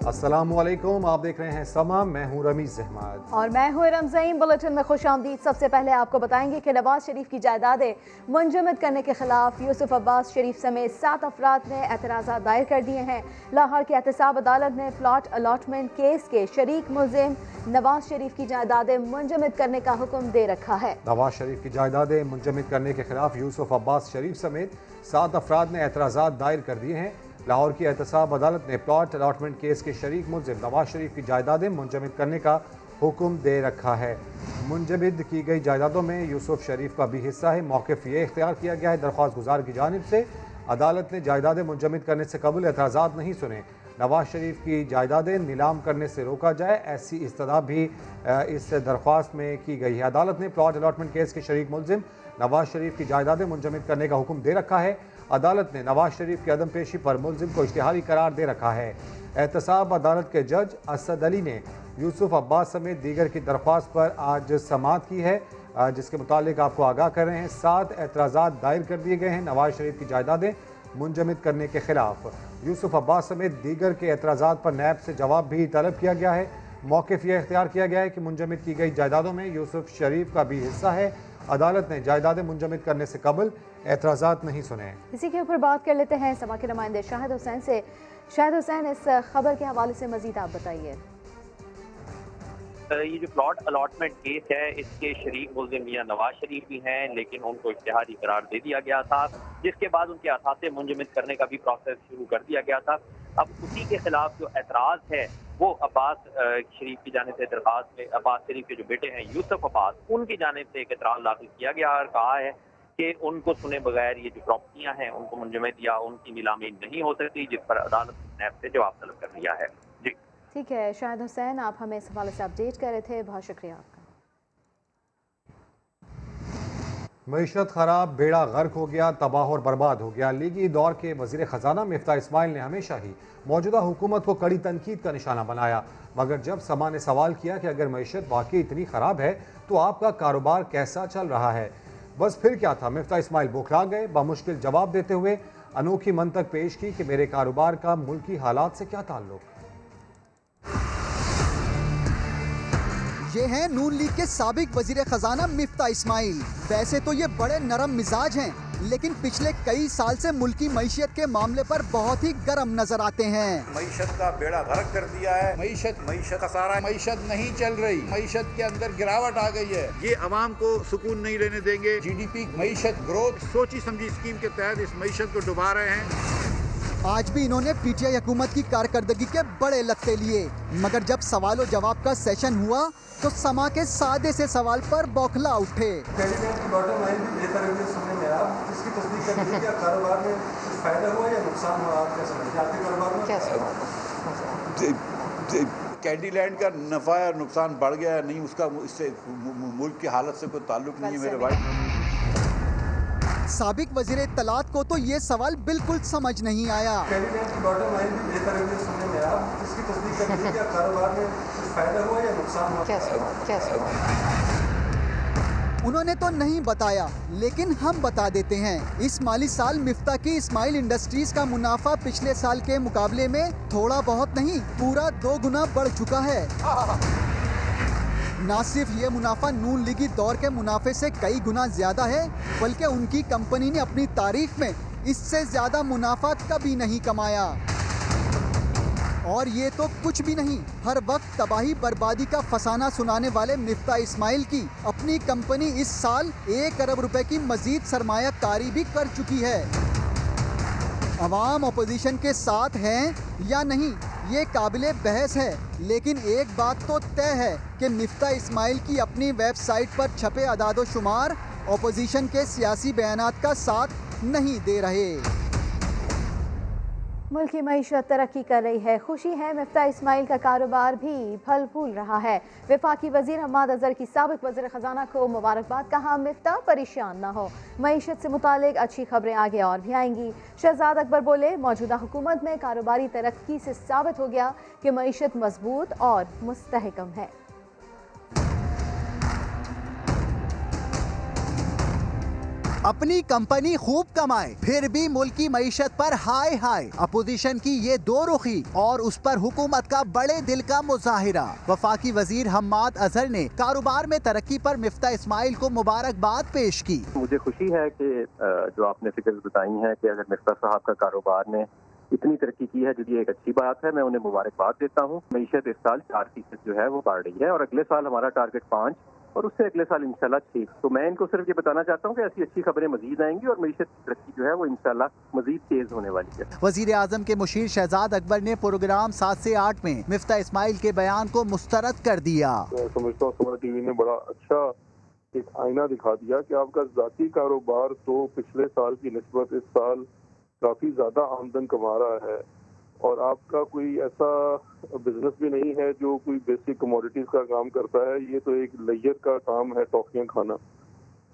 अस्सलामुअलैकुम, आप देख रहे हैं समा। मैं हूं रमीज अहमद और मैं हूं रमज़ीन। बुलेटिन में खुश आमदीद। सबसे पहले आपको बताएंगे कि नवाज शरीफ की जायदादें मुंजमद करने के खिलाफ यूसुफ अब्बास शरीफ समेत 7 अफराद ने एतराज़ात दायर कर दिए हैं। लाहौर की एहतसाब अदालत ने प्लॉट अलॉटमेंट केस के शरीक मुलजिम नवाज शरीफ की जायदादें मुंजमद करने का हुक्म दे रखा है। नवाज शरीफ की जायदादें मुंजमद करने के खिलाफ यूसुफ अब्बास शरीफ समेत 7 अफराद ने एतराज़ात दायर कर दिए हैं। लाहौर की एहतसाब अदालत ने प्लॉट अलॉटमेंट केस के शरीक मुलजिम नवाज शरीफ की जायदादें मुंजमद करने का हुक्म दे रखा है। मुंजमद की गई जायदादों में यूसुफ शरीफ का भी हिस्सा है। मौक़िफ़ ये इख्तियार किया गया है, दरख्वास्त गुजार की जानिब से अदालत ने जायदादें मुंजमद करने से कबल एतराज़ात नहीं सुने। नवाज शरीफ की जायदादें नीलाम करने से रोका जाए, ऐसी इस्तदा भी इस दरख्वास्त में की गई है। अदालत ने प्लॉट अलॉटमेंट केस के शरीक मुलजिम नवाज शरीफ की जायदादें मुंजमद करने का हुक्म दे रखा है। अदालत ने नवाज शरीफ की अदम पेशी पर मुलजिम को इश्तिहारी करार दे रखा है। एहतसाब अदालत के जज असद अली ने यूसुफ अब्बास समेत दीगर की दरख्वास्त पर आज समाअत की है, जिसके मुतालिक आपको आगाह कर रहे हैं। 7 एतराज़ात दायर कर दिए गए हैं नवाज शरीफ की जायदादें मुंजमद करने के खिलाफ। यूसुफ अब्बास समेत दीगर के एतराज़ात पर नैब से जवाब भी तलब किया गया है। मौक़िफ़ यह इख्तियार किया गया है कि मुंजमद की गई जायदादों में यूसुफ शरीफ का भी हिस्सा है। अदालत ने जायदादें मुंजमद करने से कबल एतराज़ात नहीं सुने। इसी के ऊपर बात कर लेते हैं समा के नुमाइंदे शाहिद हुसैन से। शाहिद हुसैन, इस खबर के हवाले से मजीद आप बताइए। ये जो प्लॉट अलॉटमेंट केस है, इसके शरीक मुलजिम मियां नवाज शरीफ भी हैं, लेकिन उनको इश्तिहारी करार दे दिया गया था, जिसके बाद उनके असासे मुंजमद करने का भी प्रोसेस शुरू कर दिया गया था। अब उसी के खिलाफ जो एतराज़ है वो अब्बास शरीफ की जानिब से दरख्वास्त में अब्बास शरीफ के जो बेटे हैं यूसुफ अब्बास, उनकी जानिब से एक एतराज़ दाखिल किया गया और कहा है कि उनको सुने बगैर ये जो प्रॉपर्टियाँ हैं उनको मुंजमद या उनकी नीलामी नहीं हो सकती, जिस पर अदालत ने नैब से जवाब तलब कर लिया है। जी ठीक है शाहिद हुसैन, आप हमें इस हवाले से अपडेट कर रहे थे, बहुत शुक्रिया आपका। मईशत खराब, बेड़ा गर्क हो गया, तबाह और बर्बाद हो गया। लीगी दौर के वज़ीर ख़जाना मिफ्ता इस्माइल ने हमेशा ही मौजूदा हुकूमत को कड़ी तनकीद का निशाना बनाया, मगर जब समा ने सवाल किया कि अगर मईशत वाकई इतनी ख़राब है तो आपका कारोबार कैसा चल रहा है, बस फिर क्या था, मिफ्ता इस्माइल बौखला गए। बामुश्किल जवाब देते हुए अनोखी मंतक पेश की कि मेरे कारोबार का मुल्की हालात से क्या ताल्लुक। ये हैं नून लीग के साबिक वजीर खजाना मिफ्ता इस्माइल। वैसे तो ये बड़े नरम मिजाज हैं, लेकिन पिछले कई साल से मुल्की मईशत के मामले पर बहुत ही गर्म नजर आते हैं। मईशत का बेड़ा गर्क कर दिया है। मईशत का सारा मईशत नहीं चल रही, मईशत के अंदर गिरावट आ गई है। ये अवाम को सुकून नहीं लेने देंगे। GDP मईशत ग्रोथ सोची समझी स्कीम के तहत इस मईशत को डुबा रहे हैं। आज भी इन्होंने PTI हुकूमत की कारकर्दगी के बड़े लत्ते लिए, मगर जब सवाल और जवाब का सेशन हुआ तो समा के सादे से सवाल पर बौखला उठे। बॉटम लाइन भी बेहतर है सुनने में, आप इसकी तस्दीक कर दीजिए, क्या कारोबार में कुछ फायदा हुआ या नुकसान हुआ, आप क्या समझते हैं आपके कारोबार में? कैंडीलैंड का नफ़ा या नुकसान बढ़ गया है नहीं, उसका इससे मुल्क की हालत से कोई ताल्लुक नहीं है मेरे भाई। साबिक वजीर इत्तलात को तो ये सवाल बिल्कुल समझ नहीं आया। बॉटम लाइन भी बेहतर है सुनने में, आप इसकी तस्दीक कर दीजिए, क्या कारोबार में कुछ फायदा हुआ या नुकसान हुआ? उन्होंने तो नहीं बताया, लेकिन हम बता देते हैं। इस माली साल मिफ्ता की इस्माइल इंडस्ट्रीज का मुनाफा पिछले साल के मुकाबले में थोड़ा बहुत नहीं, पूरा 2 गुना बढ़ चुका है। न सिर्फ ये मुनाफा नून लीगी दौर के मुनाफे से कई गुना ज्यादा है, बल्कि उनकी कंपनी ने अपनी तारीख में इससे ज्यादा मुनाफा कभी नहीं कमाया। और ये तो कुछ भी नहीं, हर वक्त तबाही बर्बादी का फसाना सुनाने वाले मिफ्ता इस्माइल की अपनी कंपनी इस साल 1 अरब रुपए की मजीद सरमायाकारी भी कर चुकी है। अवाम अपोजिशन के साथ हैं या नहीं, ये काबिले बहस है, लेकिन एक बात तो तय है कि मिफ्ता इस्माइल की अपनी वेबसाइट पर छपे अदादो शुमार अपोजिशन के सियासी बयानात का साथ नहीं दे रहे। मुल्क की मईशत तरक्की कर रही है, खुशी है। मिफ्ता इस्माइल का कारोबार भी फल फूल रहा है। वफाकी वजीर हम्माद अजहर की साबिक वज़ीर ख़जाना को मुबारकबाद, कहा मिफ्ता परेशान ना हो, मईशत से मुतालिक अच्छी खबरें आगे और भी आएंगी। शहजाद अकबर बोले, मौजूदा हुकूमत में कारोबारी तरक्की से साबित हो गया कि मईशत मजबूत और मुस्तहकम है। अपनी कंपनी खूब कमाए फिर भी मुल्क की मईशत पर हाय हाय। अपोजिशन की ये दो रुखी और उस पर हुकूमत का बड़े दिल का मुजाहिरा। वफाकी वजीर हम्माद अजहर ने कारोबार में तरक्की पर मिफ्ता इस्माइल को मुबारकबाद पेश की। मुझे खुशी है कि जो आपने फिक्र बताई है कि अगर मिफ्ता साहब का कारोबार ने इतनी तरक्की की है, जो ये एक अच्छी बात है, मैं उन्हें मुबारकबाद देता हूँ। मईशत इस साल 4% जो है वो बढ़ रही है और अगले साल हमारा टारगेट 5 और उससे अगले साल इंशाल्लाह 6। तो मैं इनको सिर्फ ये बताना चाहता हूँ कि ऐसी अच्छी खबरें मजीद आएंगी और मईशत की तरक्की जो है वो इंशाल्लाह मजीद तेज होने वाली है। वजीर आजम के मुशीर शहजाद अकबर ने प्रोग्राम 7 से 8 में मिफ्ता इस्माइल के बयान को मुस्तरद कर दिया। समझता हूँ समाज टीवी ने बड़ा अच्छा एक आईना दिखा दिया कि आपका जाती कारोबार तो पिछले साल की निस्बत इस साल काफी ज्यादा आमदन कमा रहा है और आपका कोई ऐसा बिजनेस भी नहीं है जो कोई बेसिक कमोडिटीज का काम करता है। ये तो एक लेयर का काम है, टॉफियां खाना।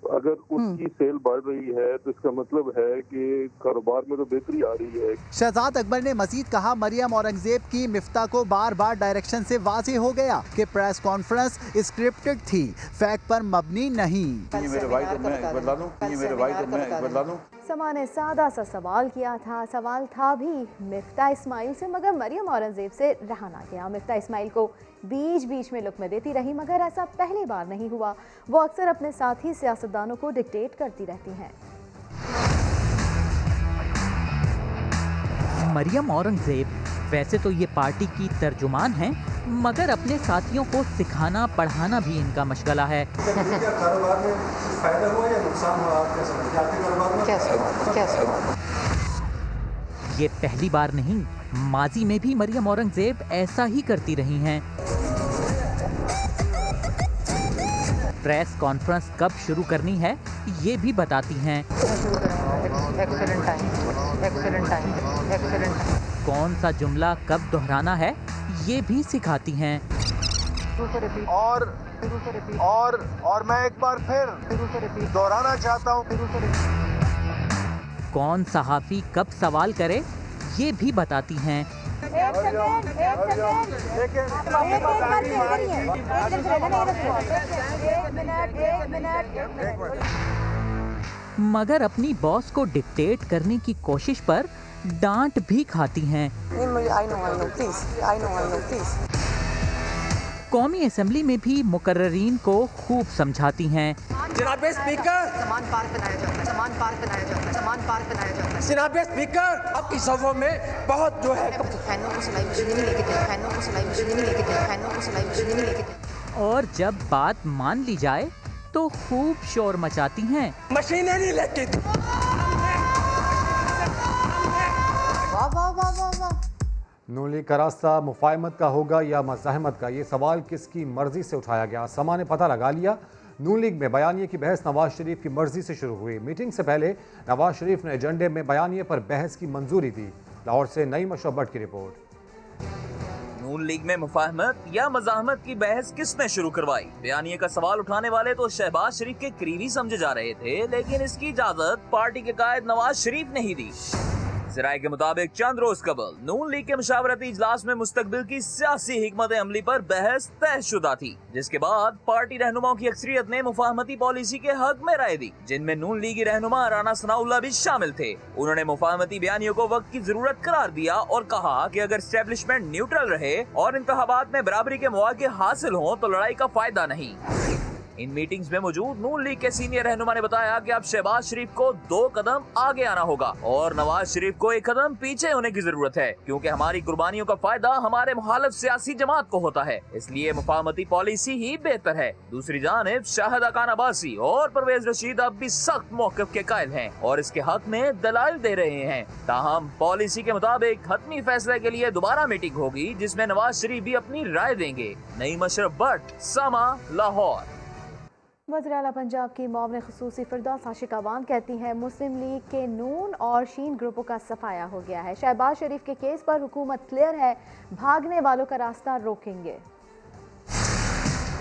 अगर उसकी सेल बढ़ रही है तो इसका मतलब है कि कारोबार में तो बेहतरी आ रही है। शहजाद अकबर ने मजीद कहा, मरियम औरंगजेब की मिफ्ता को बार बार डायरेक्शन से वाज़ेह हो गया कि प्रेस कॉन्फ्रेंस स्क्रिप्टेड थी, फैक्ट पर मबनी नहीं। ये मेरे भाई तो मैं बदला दूं, ये मेरे भाई तो मैं बदला दूं। समा ने सादा सा सवाल किया था, सवाल था भी मिफ्ता इस्माइल से, मगर मरियम औरंगजेब से रहा ना गया। मिफ्ता इस्माइल को बीच बीच में लुक्मे देती रही, मगर ऐसा पहली बार नहीं हुआ। वो अक्सर अपने साथी सियासतदानों को डिक्टेट करती रहती हैं। मरियम औरंगजेब वैसे तो ये पार्टी की तर्जुमान हैं, मगर अपने साथियों को सिखाना पढ़ाना भी इनका मशगला है। कारोबार में फायदा हुआ या नुकसान हुआ, आप क्या समझते हैं? आपके कारोबार में कैसे हुआ? ये पहली बार नहीं, माजी में भी मरियम औरंगजेब ऐसा ही करती रही हैं। प्रेस कॉन्फ्रेंस कब शुरू करनी है ये भी बताती हैं। कौन सा जुमला कब दोहराना है ये भी सिखाती हैं। और मैं एक बार फिर दोहराना चाहता हूँ। कौन सहाफी कब सवाल करे ये भी बताती हैं। मगर अपनी बॉस को डिक्टेट करने की कोशिश पर डांट भी खाती हैं। कौमी असेंबली में भी मुकर्ररीन को खूब समझाती हैं। जनाब स्पीकर, सामान पार्क बनाया जाता है, सामान पार्क बनाया जाता है, सामान पार्क बनाया जाता है। जनाब स्पीकर, आपकी सफों में बहुत जो है फैनों को सिलाई मशीन नहीं लेके थे, फैनों को सिलाई मशीन नहीं लेके थे, फैनों को सिलाई मशीन नहीं लेके थे। और जब बात मान ली जाए तो खूब शोर मचाती हैं। मशीनें नहीं लेके थी। वाह वाह वाह वाह वाह। नून लीग का रास्ता मुफाहमत का होगा या मज़ाहमत का, ये सवाल किसकी मर्जी से उठाया गया? समा ने पता लगा लिया। नून लीग में बयानिए की बहस नवाज शरीफ की मर्जी से शुरू हुई। मीटिंग से पहले नवाज शरीफ ने एजेंडे में बयानिए पर बहस की मंजूरी दी। लाहौर से नईम अशरफ भट्ट की रिपोर्ट। नून लीग में मुफाहमत या मज़ाहमत की बहस किसने शुरू करवाई? बयानिए का सवाल उठाने वाले तो शहबाज शरीफ के करीबी समझे जा रहे थे, लेकिन इसकी इजाजत पार्टी के कायद नवाज शरीफ ने ही दी। ज़राए के मुताबिक चंद रोज कबल नून लीग के मुशावरती इजलास में मुस्तकबिल की सियासी हिकमत अमली पर बहस तयशुदा थी, जिसके बाद पार्टी रहनुमाओं की अक्सरियत ने मुफाहमती पॉलिसी के हक में राय दी, जिनमें नून लीगी रहनुमा राना सनाउल्लाह भी शामिल थे। उन्होंने मुफाहमती बयानियों को वक्त की जरूरत करार दिया और कहा कि अगर एस्टेब्लिशमेंट न्यूट्रल रहे और इंतखाबात में बराबरी के मौके हासिल हों तो लड़ाई का फायदा नहीं। इन मीटिंग्स में मौजूद नून लीग के सीनियर रहनुमा ने बताया कि अब शहबाज शरीफ को 2 कदम आगे आना होगा और नवाज शरीफ को 1 कदम पीछे होने की जरूरत है, क्योंकि हमारी कुर्बानियों का फायदा हमारे मुखालिफ सियासी जमात को होता है, इसलिए मुफाहमती पॉलिसी ही बेहतर है। दूसरी जानिब शाहिद खान अब्बासी और परवेज रशीद अब भी सख्त मौक़िफ़ के कायल हैं और इसके हक में दलाइल दे रहे हैं। ताहम पॉलिसी के मुताबिक हतमी फैसले के लिए दोबारा मीटिंग होगी, जिसमें नवाज शरीफ भी अपनी राय देंगे। नईम अशरफ भट्ट, समा, लाहौर। वज़ीर आला पंजाब की मुआविन ख़ुसूसी फिरदौस आशिक अवान कहती हैं मुस्लिम लीग के नून और शीन ग्रुपों का सफाया हो गया है। शहबाज शरीफ के केस पर हुकूमत क्लियर है, भागने वालों का रास्ता रोकेंगे।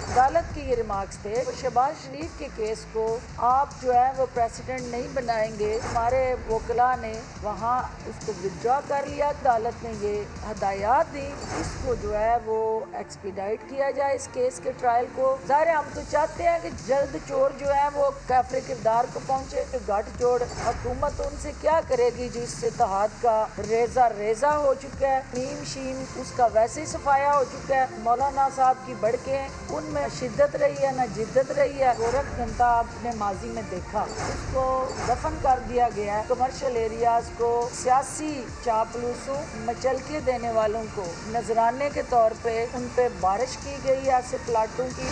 अदालत के ये रिमार्क्स थे। शहबाज शरीफ के केस को आप जो है वो प्रेसिडेंट नहीं बनाएंगे। हमारे वकला ने वहाँ उसको विथड्रॉ कर लिया। अदालत ने ये हदायत दी इसको जो है वो एक्सपीडाइट किया जाए इस केस के ट्रायल को। ज़ाहिर हम तो चाहते हैं कि जल्द चोर जो है वो काफिर किरदार को पहुँचे। तो गठजोड़ हुकूमत उनसे क्या करेगी जिस इत्तेहाद का रेजा हो चुका है। नीम शीम उसका वैसे ही सफाया हो चुका है। मौलाना साहब की बढ़के उनमें शिद्दत रही है न जिद्दत रही है। गोरख जनता आपने माजी में देखा उसको दफन कर दिया गया है। कमर्शियल एरियाज को सियासी चापलूसों मचलके देने वालों को नजराने के तौर पे उन पे बारिश की गई ऐसे प्लाटों की।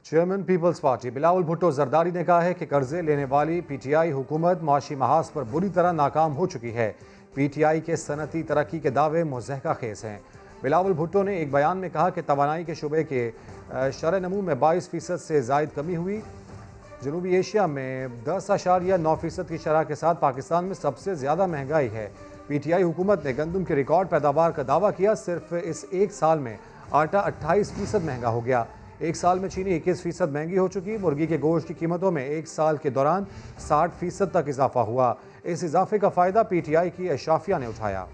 Chairman Peoples Party Bilawal Bhutto Zardari ने कहा है कि कर्जे लेने वाली पीटीआई हुकूमत माशी महाज पर बुरी तरह नाकाम हो चुकी है। पीटीआई के सनती तरक्की के दावे मुज़हका खेज हैं। बिलावल भुट्टो ने एक बयान में कहा कि तवानाई के शुबे के शरह-ए-नमू में 22% से ज़ायद कमी हुई। जनूबी एशिया में 10.9% की शरह के साथ पाकिस्तान में सबसे ज़्यादा महंगाई है। पीटीआई हुकूमत ने गंदम की रिकॉर्ड पैदावार का दावा किया। सिर्फ इस एक साल में आटा 28% महंगा हो गया। एक साल में चीनी 21% महंगी हो चुकी। मुर्गी के गोश्त की कीमतों में एक साल के दौरान 60% तक इजाफा हुआ। इस इजाफे का फ़ायदा पीटीआई की अशाफिया ने उठाया।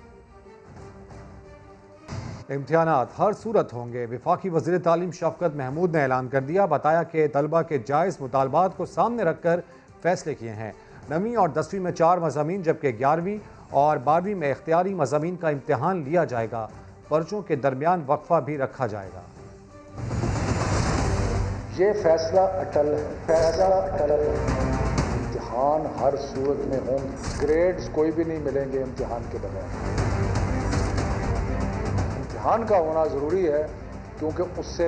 इम्तिहानात हर सूरत होंगे। वफाकी वज़ीर तालीम शफ़क़त महमूद ने ऐलान कर दिया। बताया कि तलबा के जायज़ मुतालबात को सामने रखकर फ़ैसले किए हैं। 9वीं और 10वीं में 4 मज़ामीन जबकि 11वीं और 12वीं में इख्तियारी मज़ामीन का इम्तिहान लिया जाएगा। पर्चों के दरमियान वक्फा भी रखा जाएगा। ये फैसला अटल है। इम्तिहान हर सूरत में होंगे। ग्रेड्स कोई भी नहीं मिलेंगे इम्तिहान के बगैर। इम्तिहान का होना ज़रूरी है क्योंकि उससे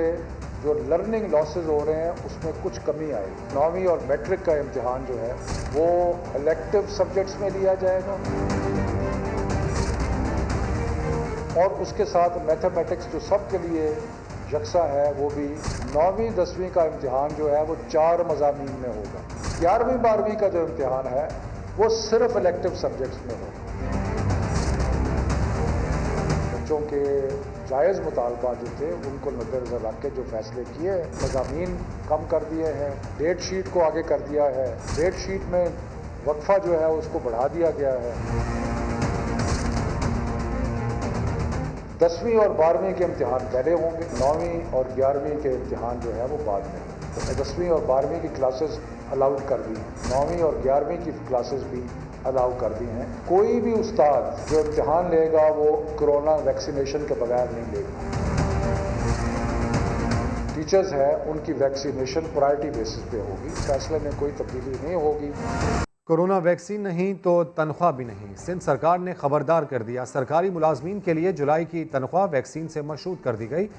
जो लर्निंग लॉसेस हो रहे हैं उसमें कुछ कमी आएगी। 9वीं और मैट्रिक का इम्तिहान जो है वो इलेक्टिव सब्जेक्ट्स में लिया जाएगा और उसके साथ मैथमेटिक्स जो सबके लिए यकसा है वो भी। 9वीं 10वीं का इम्तिहान जो है वो 4 मज़ामीन में होगा। 11वीं 12वीं का जो इम्तिहान है वो सिर्फ इलेक्टिव सब्जेक्ट्स में होगा। बच्चों के जायज़ मुतालबा जो थे उनको नज़र रख के जो फैसले किए, मज़ामीन कम कर दिए हैं, डेट शीट को आगे कर दिया है, डेट शीट में वक्फा जो है उसको बढ़ा दिया गया है। 10वीं और 12वीं के इम्तिहान पहले होंगे, 9वीं और 11वीं के इम्तिहान जो है वो बाद में। तो 10वीं और 12वीं की क्लासेस अलाउड कर दी, 9वीं और 11वीं की क्लासेस भी अलाउ कर दी हैं। कोई भी उस्ताद जो इम्तिहान लेगा वो कोरोना वैक्सीनेशन के बगैर नहीं लेगा। टीचर्स हैं उनकी वैक्सीनेशन प्रायोरिटी बेसिस पे होगी। फैसले में कोई तब्दीली नहीं होगी। कोरोना वैक्सीन नहीं तो तनख्वाह भी नहीं। सिंध सरकार ने खबरदार कर दिया। सरकारी मुलाजमीन के लिए जुलाई की तनख्वाह वैक्सीन से मशरूत कर दी गई।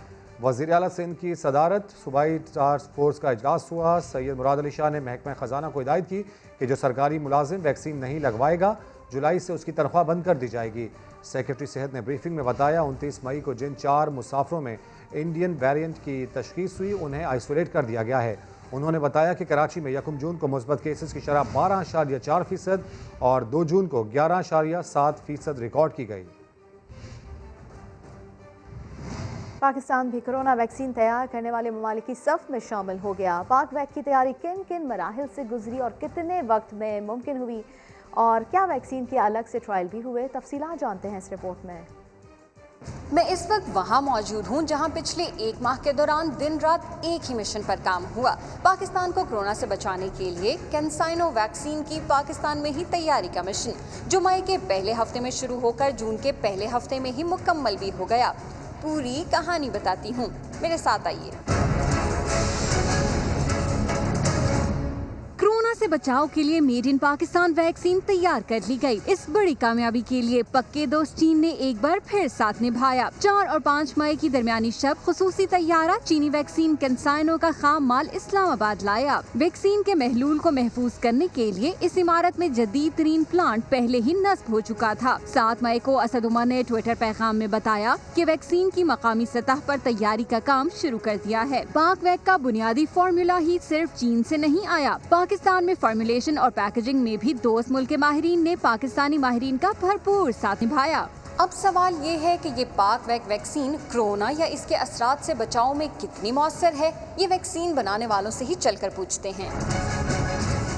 वज़ीर आला सिंध की सदारत सूबाई टास्क फोर्स का इजलास हुआ। सैयद मुराद अली शाह ने महकमा ख़जाना को हिदायत की कि जो सरकारी मुलाजिम वैक्सीन नहीं लगवाएगा जुलाई से उसकी तनख्वाह बंद कर दी जाएगी। सेक्रेटरी सेहत ने ब्रीफिंग में बताया 29 मई को जिन 4 मुसाफिरों में इंडियन वेरिएंट की तशखीस हुई उन्हें आइसोलेट कर दिया गया है। उन्होंने बताया कि कराची में 1 जून को मुस्बत केसेस की शरह 12.4% और 2 जून को 11.7% रिकॉर्ड की गई। पाकिस्तान भी कोरोना वैक्सीन तैयार करने वाले ममालिक की सफ में शामिल हो गया। पाक वैक की तैयारी किन किन मराहिल से गुजरी और कितने वक्त में मुमकिन हुई और क्या वैक्सीन के अलग से ट्रायल भी हुए, तफसीलात जानते हैं इस रिपोर्ट में। मैं इस वक्त वहां मौजूद हूं जहां पिछले 1 माह के दौरान दिन रात एक ही मिशन पर काम हुआ। पाकिस्तान को कोरोना से बचाने के लिए कैंसाइनो वैक्सीन की पाकिस्तान में ही तैयारी का मिशन जो मई के पहले हफ्ते में शुरू होकर जून के पहले हफ्ते में ही मुकम्मल भी हो गया। पूरी कहानी बताती हूँ, मेरे साथ आइए। कोरोना से बचाव के लिए मेड इन पाकिस्तान वैक्सीन तैयार कर ली गई। इस बड़ी कामयाबी के लिए पक्के दोस्त चीन ने एक बार फिर साथ निभाया। 4 और 5 मई की दरमियानी शब खुसूसी तैयारा चीनी वैक्सीन कैंसाइनो का खाम माल इस्लामाबाद लाया। वैक्सीन के महलूल को महफूज करने के लिए इस इमारत में जदीद तरीन प्लांट पहले ही नस्ब हो चुका था। 7 मई को असद उमर ने ट्विटर पैगाम में बताया कि वैक्सीन की मकामी सतह पर तैयारी का काम शुरू कर दिया है। पाक वैक का बुनियादी फार्मूला ही सिर्फ चीन से नहीं आया। पाकिस्तान में फार्मूलेशन और पैकेजिंग में भी दोस्त मुल्क के माहिरीन ने पाकिस्तानी माहिरीन का भरपूर साथ निभाया। अब सवाल ये है कि ये पाकवैक वैक्सीन कोरोना या इसके असरात से बचाव में कितनी मौसर है, ये वैक्सीन बनाने वालों से ही चलकर पूछते हैं।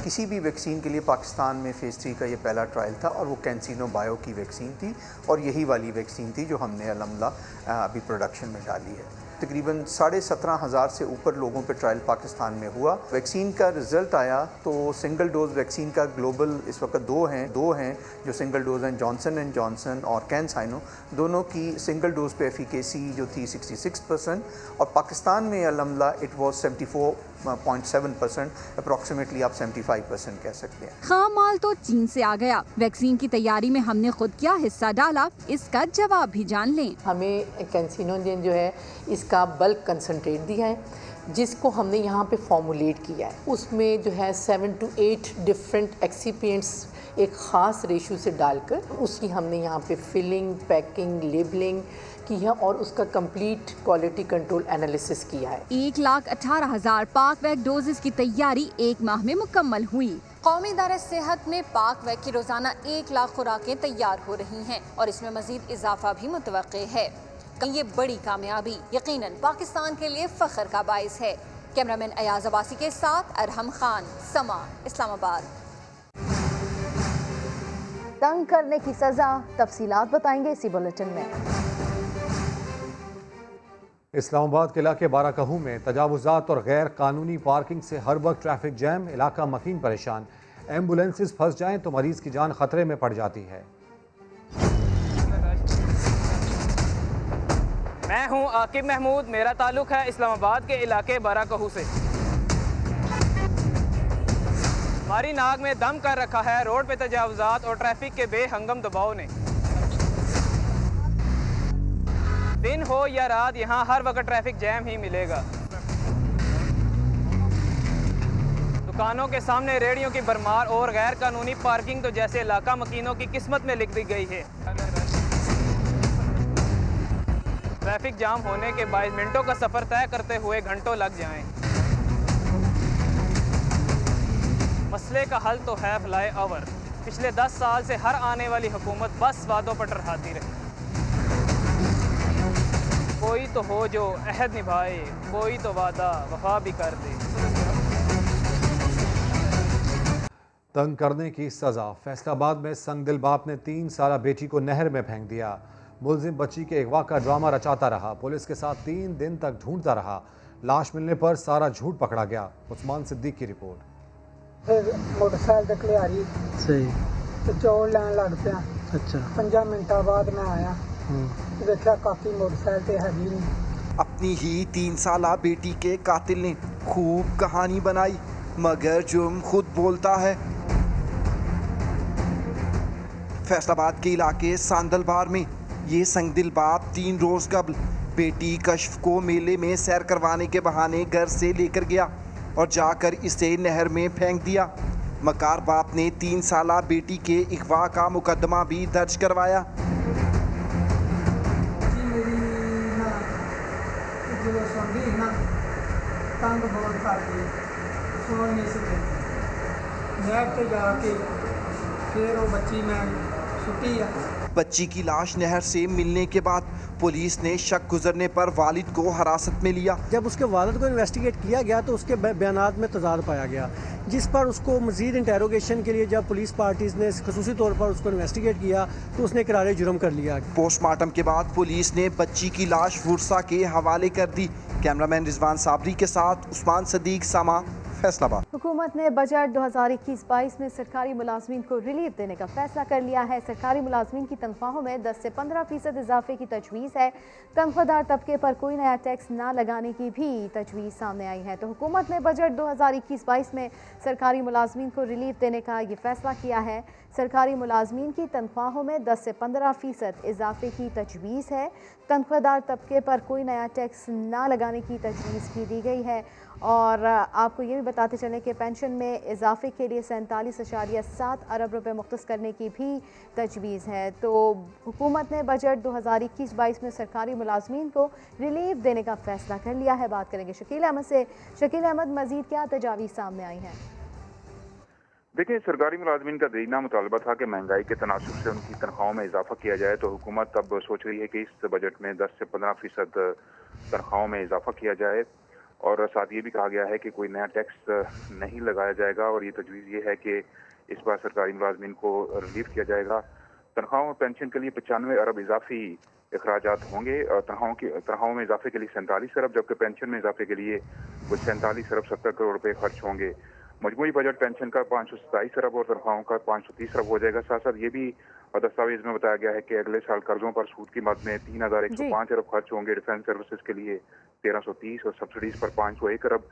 किसी भी वैक्सीन के लिए पाकिस्तान में फ़ेज़ 3 का ये पहला ट्रायल था और वो कैंसिनो बायो की वैक्सीन थी और यही वाली वैक्सीन थी जो हमने अल्हम्दुलिल्लाह अभी प्रोडक्शन में डाली है। तकरीबन 17,500 से ऊपर लोगों पे ट्रायल पाकिस्तान में हुआ। वैक्सीन का रिज़ल्ट आया तो सिंगल डोज वैक्सीन का ग्लोबल इस वक्त दो हैं जो सिंगल डोज हैं, जॉनसन एंड जॉनसन और कैनसाइनो। दोनों की सिंगल डोज पे एफिकेसी जो थी 66% और पाकिस्तान में अल्हम्दुलिल्लाह इट वाज 74.7%, अप्रॉक्सीमेटली आप 75% कह सकते हैं। खाम माल तो चीन से आ गया। वैक्सीन की तैयारी में हमने खुद क्या हिस्सा डाला, इसका जवाब भी जान लें। हमें कैंसिनोजेन जो है इसका बल्क कंसनट्रेट दिया है जिसको हमने यहाँ पे फॉर्मुलेट किया है। उसमें जो है 7 to 8 डिफरेंट एक्सिपिएंट्स एक ख़ास रेशो से डालकर उसकी हमने यहाँ पे फिलिंग, पैकिंग, लेबलिंग की है और उसका कंप्लीट क्वालिटी कंट्रोल एनालिसिस किया है। 1,18,000 पाकवैक डोजेस की तैयारी 1 माह में मुकम्मल हुई। कौमी इदारे सेहत में पाकवैक की रोजाना 1 लाख खुराकें तैयार हो रही हैं और इसमें मजीद इजाफा भी मुतवक्के है। ये बड़ी कामयाबी यकीनन पाकिस्तान के लिए फख्र का बाइस है। कैमरामैन अयाज अब्बासी के साथ अरहम खान, समा, इस्लामाबाद। तंग करने की सजा, तफसीलात बताएंगे इसी बुलेटिन में। इस्लामाबाद के इलाके बाराकहू में तजावुजात और गैर कानूनी पार्किंग से हर वक्त ट्रैफिक जैम, इलाका मकीन परेशान। एम्बुलेंसेस फंस जाएं तो मरीज की जान खतरे में पड़ जाती है। मैं हूं आकिब महमूद, मेरा ताल्लुक है इस्लामाबाद के इलाके बाराकहू से। हमारी नाक में दम कर रखा है रोड पे तजावुजात और ट्रैफिक के बेहंगम दबाव ने। दिन हो या रात यहाँ हर वक्त ट्रैफिक जैम ही मिलेगा। दुकानों के सामने रेहड़ियों की भरमार और गैर कानूनी पार्किंग तो जैसे इलाका मकीनों की किस्मत में लिख दी गई है। ट्रैफिक जाम होने के 22 मिनटों का सफ़र तय करते हुए घंटों लग जाएं। मसले का हल तो है फ्लाई ओवर। पिछले 10 साल से हर आने वाली हुकूमत बस वादों पर टरहाती रही। कोई तो हो जो अहद निभाए, कोई तो वादा वफा भी कर दे। तंग करने की सजा, फैसलाबाद में संगदिल बाप ने 3 साला बेटी को नहर में फेंक दिया। मुलजिम बच्ची के अगवा का ड्रामा रचाता रहा, पुलिस के साथ 3 दिन तक ढूंढता रहा। लाश मिलने पर सारा झूठ पकड़ा गया। उस्मान सिद्दीक की रिपोर्ट। फिर मोटरसाइकिल तक ले आ रही सही तो चौड़ लैन लग पिया। अच्छा 5 मिनटा बाद मैं आया तो देखा काकी मोटरसाइकिल ते हैगी नहीं। अपनी ही 3 साला बेटी के कातिल ने खूब कहानी बनाई मगर जुर्म खुद बोलता है। फैसलाबाद के इलाके सांदलबार में ये संगदिल बाप 3 रोज कबल बेटी कश्फ को मेले में सैर करवाने के बहाने घर से लेकर गया और जाकर इसे नहर में फेंक दिया। मकार बाप ने 3 साला बेटी के अगवा का मुकदमा भी दर्ज करवाया। बच्ची की लाश नहर से मिलने के बाद पुलिस ने शक गुजरने पर वालिद को हिरासत में लिया। जब उसके वालिद को इन्वेस्टिगेट किया गया तो उसके बयानात में तजाद पाया गया, जिस पर उसको मजीद इंटेरोगेशन के लिए जब पुलिस पार्टीज ने खसूसी तौर पर उसको इन्वेस्टिगेट किया तो उसने इकरार जुर्म कर लिया। पोस्टमार्टम के बाद पुलिस ने बच्ची की लाश वुरसा के हवाले कर दी। कैमरामैन रिजवान साबरी के साथ उस्मान सदीक, सामा, फैसलाबाद। हुकूमत ने बजट 2021-22 में सरकारी मुलाजमीन को रिलीफ देने का फैसला कर लिया है। सरकारी मुलाजमीन की तनख्वाहों में 10 से 15% इजाफे की तजवीज़ है। तनख्वाहदार तबके पर कोई नया टैक्स ना लगाने की भी तजवीज़ सामने आई है। तो हुकूमत ने बजट 2021-22 में सरकारी मुलाजमीन को रिलीफ देने का ये फैसला किया है। सरकारी मुलाजमीन की तनख्वाहों में 10 से 15% इजाफे की तजवीज़ है। तनख्वाहदार तबके पर कोई नया टैक्स ना लगाने की तजवीज़ भी दी गई है। और आपको ये भी बताते चलें कि पेंशन में इजाफे के लिए 47.7 अरब रुपए मुख्तस करने की भी तजवीज़ है। तो हुकूमत ने बजट 2021-22 में सरकारी मुलाजमीन को रिलीफ देने का फैसला कर लिया है। बात करेंगे शकील अहमद से। शकील अहमद, मज़ीद क्या तजावीज़ सामने आई हैं? देखिए, सरकारी मुलाजमीन का दीना मुतालबा था कि महंगाई के तनासुब से उनकी तनख्वाहों में इजाफा किया जाए, तो हुकूमत अब सोच रही है कि इस बजट में 10 से 15% तनख्वाहों में इजाफा किया जाए। और साथ ये भी कहा गया है कि कोई नया टैक्स नहीं लगाया जाएगा, और ये तजवीज़ ये है कि इस बार सरकारी मुलाजमीन को रिलीफ किया जाएगा। तनख्वाहों और पेंशन के लिए 95 अरब इजाफी अखराजात होंगे। तनख्वाहों में इजाफे के लिए 47 अरब, जबकि पेंशन में इजाफे के लिए कुछ 47 अरब 70 करोड़ रुपए खर्च होंगे। मजमूई बजट पेंशन का 527 अरब और तनख्वाहों का 530 अरब हो जाएगा। साथ साथ ये भी दस्तावेज में बताया गया है कि अगले साल कर्जों पर सूद की मद में 3105 अरब खर्च होंगे। डिफेंस सर्विसेज के लिए 1330 और सब्सिडीज पर 501 अरब,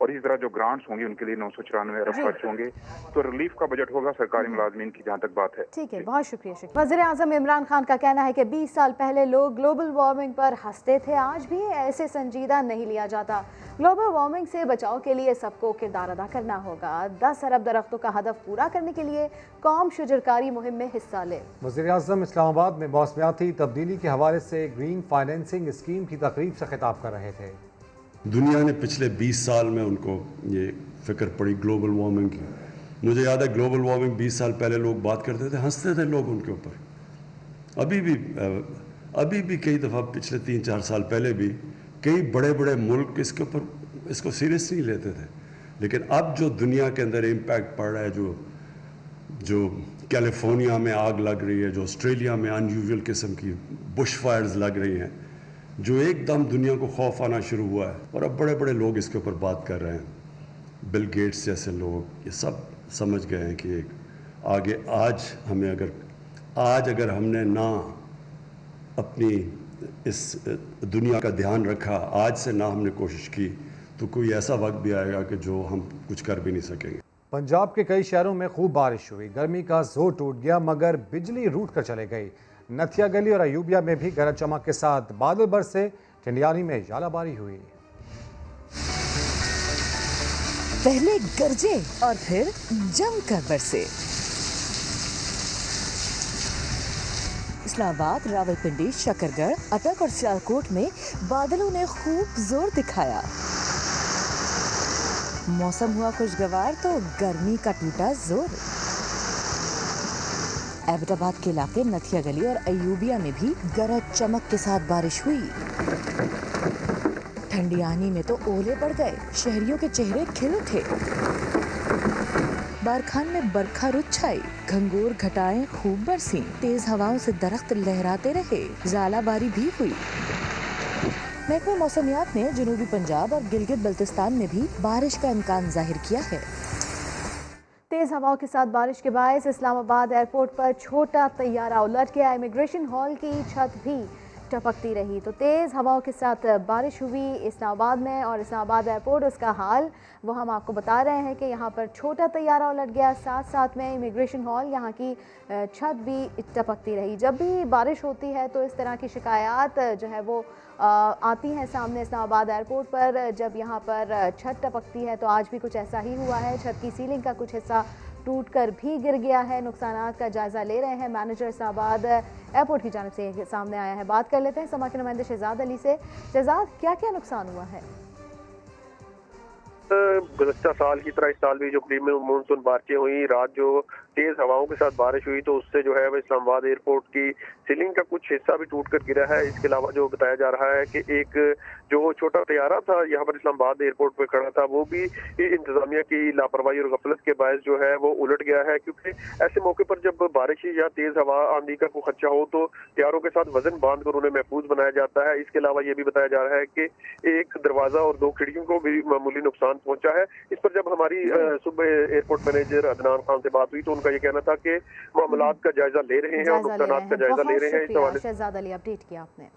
और इसी तरह जो ग्रांट्स होंगी उनके लिए 994 अरब खर्च होंगे। तो रिलीफ का बजट होगा सरकारी मुलाजमीन की, जहाँ तक बात है। ठीक है, बहुत शुक्रिया। वज़ीर आज़म इमरान खान का कहना है कि 20 साल पहले लोग ग्लोबल वार्मिंग पर हंसते थे, आज भी ऐसे संजीदा नहीं लिया जाता। ग्लोबल वार्मिंग से बचाव के लिए सबको किरदार अदा करना होगा। 10 अरब दरख्तों का हदफ पूरा करने के लिए कौम शुजरकारी मुहिम में हिस्सा ले। वज़ीर आज़म इस्लामाबाद में मौसमियाती तब्दीली के हवाले से ग्रीन फाइनेंसिंग स्कीम की तकरीब से खिताब कर रहे थे। दुनिया ने पिछले 20 साल में उनको ये फिक्र पड़ी ग्लोबल वार्मिंग की। मुझे याद है ग्लोबल वार्मिंग 20 साल पहले लोग बात करते थे, हंसते थे लोग उनके ऊपर। अभी भी कई दफ़ा पिछले 3-4 साल पहले भी कई बड़े बड़े मुल्क इसको सीरियस नहीं लेते थे। लेकिन अब जो दुनिया के अंदर इम्पैक्ट पड़ रहा है, जो कैलिफोर्निया में आग लग रही है, जो ऑस्ट्रेलिया में अनयूजुअल किस्म की बुश फायर्स लग रही हैं, जो एकदम दुनिया को खौफ आना शुरू हुआ है, और अब बड़े बड़े लोग इसके ऊपर बात कर रहे हैं। बिल गेट्स जैसे लोग ये सब समझ गए हैं कि आगे आज अगर हमने ना अपनी इस दुनिया का ध्यान रखा, आज से ना हमने कोशिश की, तो कोई ऐसा वक्त भी आएगा कि जो हम कुछ कर भी नहीं सकेंगे। पंजाब के कई शहरों में खूब बारिश हुई, गर्मी का जोर टूट गया, मगर बिजली रूट कर चले गई। नथिया गली और अयूबिया में भी गरज चमक के साथ बादल बरसे, टिंडियानी में झालाबारी हुई। पहले गरजे और फिर जमकर बरसे। इस्लामाबाद, रावलपिंडी, शकरगढ़, अटक और सियालकोट में बादलों ने खूब जोर दिखाया। मौसम हुआ खुशगवार तो गर्मी का टूटा जोर। एबटाबाद के इलाके नथिया गली और अयूबिया में भी गरज चमक के साथ बारिश हुई। ठंडियानी में तो ओले पड़ गए, शहरियों के चेहरे खिल उठे। बारखान में बरखा रुत छाई, घंघोर घटाएं खूब बरसी, तेज हवाओं से दरख्त लहराते रहे, ज़ालाबारी भी हुई। महकमा मौसमियात ने जनूबी पंजाब और गिलगित बल्तिस्तान में भी बारिश का इम्कान जाहिर किया है। तेज हवाओं के साथ बारिश के बायस इस्लामाबाद एयरपोर्ट पर छोटा तैयारा उलट गया। इमिग्रेशन हॉल की छत भी टपकती रही। तो तेज़ हवाओं के साथ बारिश हुई इस्लामाबाद में, और इस्लामाबाद एयरपोर्ट उसका हाल वो हम आपको बता रहे हैं कि यहाँ पर छोटा तैयारा उलट गया, साथ साथ में इमिग्रेशन हॉल यहाँ की छत भी टपकती रही। जब भी बारिश होती है तो इस तरह की शिकायत जो है वो आती हैं सामने इस्लामाबाद एयरपोर्ट पर। जब यहाँ पर छत टपकती है तो आज भी कुछ ऐसा ही हुआ है। छत की सीलिंग का कुछ हिस्सा टूट कर भी गिर गया है। नुकसानात का जायजा ले रहे हैं मैनेजर इस्लामाबाद एयरपोर्ट की जानिब से सामने आया है। बात कर लेते हैं समा के नुमाइंदे शहजाद अली से। शहजाद, क्या क्या नुकसान हुआ है? गुज़श्ता साल की तरह इस साल भी जो करीब मानसून बारिशें हुई, रात जो तेज हवाओं के साथ बारिश हुई तो उससे जो है वो इस्लामाबाद एयरपोर्ट की सीलिंग का कुछ हिस्सा भी टूट कर गिरा है। इसके अलावा जो बताया जा रहा है कि एक जो छोटा तैयारा था यहाँ पर इस्लामाबाद एयरपोर्ट पे खड़ा था, वो भी इंतजामिया की लापरवाही और गफलत के बायस जो है वो उलट गया है। क्योंकि ऐसे मौके पर जब बारिश या तेज हवा आंधी का कोई खदशा हो तो तैयारों के साथ वजन बांध कर उन्हें महफूज बनाया जाता है। इसके अलावा ये भी बताया जा रहा है कि एक दरवाजा और 2 खिड़कियों को भी मामूली नुकसान पहुंचा है। इस पर जब हमारी सुबह एयरपोर्ट मैनेजर अदनान खान से बात हुई तो उनका ये कहना था कि मामलात का जायजा ले रहे हैं और नुकसानात का जायजा ले रहे हैं। शहजाद अली, अपडेट किया आपने।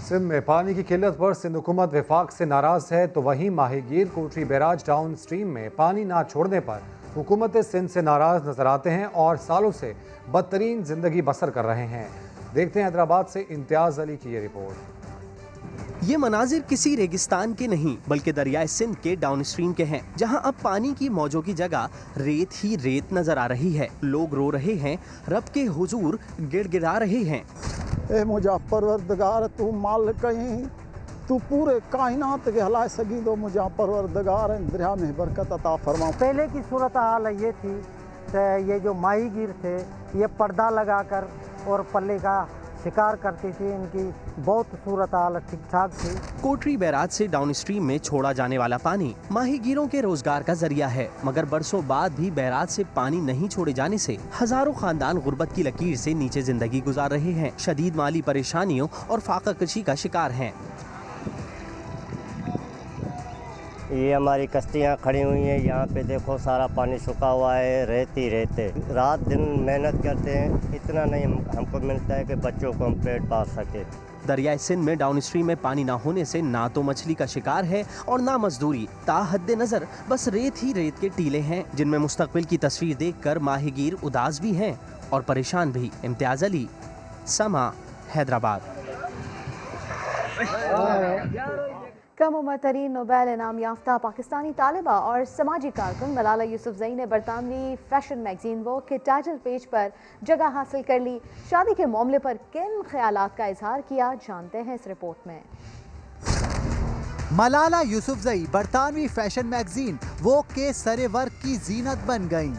सिंध में पानी की किल्लत पर सिंध हुकूमत विफाक से नाराज है, तो वहीं माहीगीर कोटरी बैराज डाउन स्ट्रीम में पानी ना छोड़ने पर हुकूमत सिंध से नाराज नजर आते हैं और सालों से बदतरीन जिंदगी बसर कर रहे हैं। देखते हैं हैदराबाद से इम्तियाज अली की ये रिपोर्ट। ये मनाजिर किसी रेगिस्तान के नहीं बल्कि दरियाए सिंध के डाउन स्ट्रीम के हैं, जहां अब पानी की मौजों की जगह रेत ही रेत नजर आ रही है। लोग रो रहे हैं, रब के हुजूर गिड़गिड़ा रहे हैं। ए मुझा परवरदिगार, तू माल कहीं तू पूरे कायनात के हला सगी दो मुझा परवरदिगार दरिया में बरकत अता फरमा। पहले की सूरत हाल ये थी कि ये जो माहीगीर थे ये पर्दा लगाकर और पल्ले का शिकार करती थी, इनकी बहुत सूरत हाल ठीक ठाक थी। कोटरी बैराज से डाउन स्ट्रीम में छोड़ा जाने वाला पानी माहीगीरों के रोजगार का जरिया है, मगर बरसों बाद भी बैराज से पानी नहीं छोड़े जाने से हजारों खानदान गुर्बत की लकीर से नीचे जिंदगी गुजार रहे हैं, शदीद माली परेशानियों और फाका कशी का शिकार हैं। ये हमारी कश्तियाँ खड़ी हुई हैं, यहाँ पे देखो सारा पानी सूखा हुआ है, रहते रात दिन मेहनत करते हैं, इतना नहीं हमको मिलता है कि बच्चों को हम पेट पाल सके। दरियाई सिंध में डाउन स्ट्रीम में पानी ना होने से ना तो मछली का शिकार है और ना मजदूरी, ताहद्दे नजर बस रेत ही रेत के टीले हैं, जिनमें मुस्तकबिल की तस्वीर देखकर माहीगीर उदास भी हैं और परेशान भी। इम्तियाज अली, समा, हैदराबाद। कम उम्र तरीन नोबेल इनाम याफ्ता पाकिस्तानी तालिबा और समाजी कारकुन मलाला यूसुफजई ने बरतानवी फैशन मैगजीन वोग के टाइटल पेज पर जगह हासिल कर ली। शादी के मामले पर किन ख्यालात का इजहार किया, जानते हैं इस रिपोर्ट में। मलाला यूसुफजई बरतानवी फैशन मैगजीन वोग के सरे वर्क की जीनत बन गईं।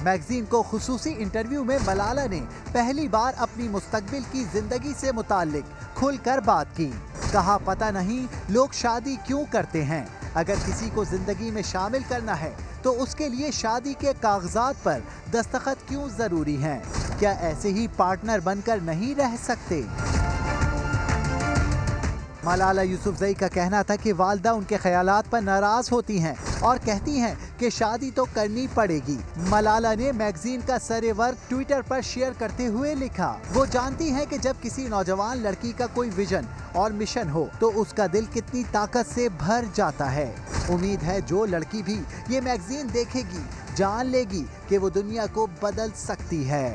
मैगजीन को खुसूसी इंटरव्यू में मलाला ने पहली बार अपनी मुस्तकबिल की जिंदगी से मुताल्लिक खुलकर बात की। कहा पता नहीं लोग शादी क्यों करते हैं, अगर किसी को जिंदगी में शामिल करना है तो उसके लिए शादी के कागजात पर दस्तखत क्यों जरूरी हैं? क्या ऐसे ही पार्टनर बनकर नहीं रह सकते? मलाला यूसुफजई का कहना था कि वालदा उनके ख्यालात पर नाराज होती हैं और कहती हैं कि शादी तो करनी पड़ेगी। मलाला ने मैगजीन का सरे वर्क ट्विटर पर शेयर करते हुए लिखा, वो जानती हैं कि जब किसी नौजवान लड़की का कोई विजन और मिशन हो तो उसका दिल कितनी ताकत से भर जाता है। उम्मीद है जो लड़की भी ये मैगजीन देखेगी जान लेगी कि वो दुनिया को बदल सकती है।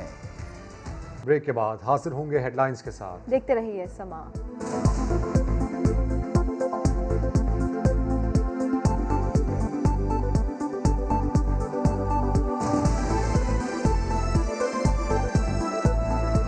ब्रेक के बाद हाजिर होंगे हेडलाइंस के साथ, देखते रहिए समा।